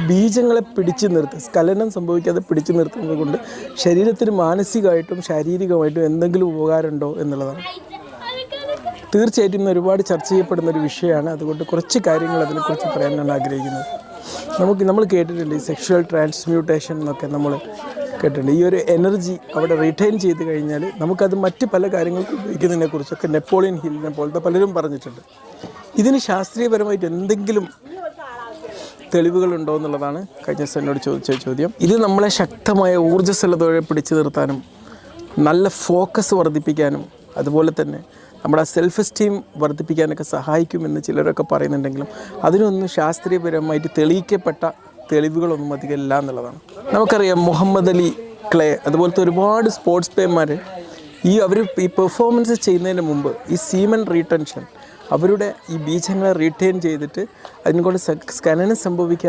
ബീജങ്ങളെ പിടിച്ചു നിർത്തുക, സ്ഖലനം സംഭവിക്കാതെ പിടിച്ചു നിർത്തുന്നത് കൊണ്ട് ശരീരത്തിന് മാനസികമായിട്ടും ശാരീരികമായിട്ടും എന്തെങ്കിലും ഉപകാരമുണ്ടോ എന്നുള്ളതാണ്. തീർച്ചയായിട്ടും ഇന്ന് ഒരുപാട് ചർച്ച ചെയ്യപ്പെടുന്ന ഒരു വിഷയമാണ്. അതുകൊണ്ട് കുറച്ച് കാര്യങ്ങൾ അതിനെക്കുറിച്ച് പറയാൻ ഞാൻ ആഗ്രഹിക്കുന്നത്. നമ്മൾ കേട്ടിട്ടുണ്ട് ഈ സെക്ഷുവൽ ട്രാൻസ്മ്യൂട്ടേഷൻ എന്നൊക്കെ നമ്മൾ കേട്ടിട്ടുണ്ട്. ഈ ഒരു എനർജി അവിടെ റിട്ടൈൻ ചെയ്ത് കഴിഞ്ഞാൽ നമുക്കത് മറ്റ് പല കാര്യങ്ങൾക്ക് ഉപയോഗിക്കുന്നതിനെക്കുറിച്ചൊക്കെ നെപ്പോളിയൻ ഹില്ലിനെ പോലത്തെ പലരും പറഞ്ഞിട്ടുണ്ട്. ഇതിന് ശാസ്ത്രീയപരമായിട്ട് എന്തെങ്കിലും തെളിവുകളുണ്ടോ എന്നുള്ളതാണ് കഴിഞ്ഞ ദിവസം എന്നോട് ചോദിച്ച ചോദ്യം. ഇത് നമ്മളെ ശക്തമായ ഊർജ്ജസ്വലതയോടെ പിടിച്ചു നിർത്താനും നല്ല ഫോക്കസ് വർദ്ധിപ്പിക്കാനും അതുപോലെ തന്നെ നമ്മുടെ സെൽഫ് എസ്റ്റീം വർദ്ധിപ്പിക്കാനൊക്കെ സഹായിക്കുമെന്ന് ചിലരൊക്കെ പറയുന്നുണ്ടെങ്കിലും അതിനൊന്നും ശാസ്ത്രീയപരമായിട്ട് തെളിയിക്കപ്പെട്ട തെളിവുകളൊന്നും അധികം ഇല്ല എന്നുള്ളതാണ്. നമുക്കറിയാം മുഹമ്മദ് അലി ക്ലേ അതുപോലത്തെ ഒരുപാട് സ്പോർട്സ് പേന്മാർ അവർ ഈ പെർഫോമൻസ് ചെയ്യുന്നതിന് മുമ്പ് ഈ സീമൻ റീടെൻഷൻ അവരുടെ ഈ ബീജങ്ങളെ റീറ്റെയിൻ ചെയ്തിട്ട് അതിനെക്കൊണ്ട് സ്ഖലനം സംഭവിക്കാതെ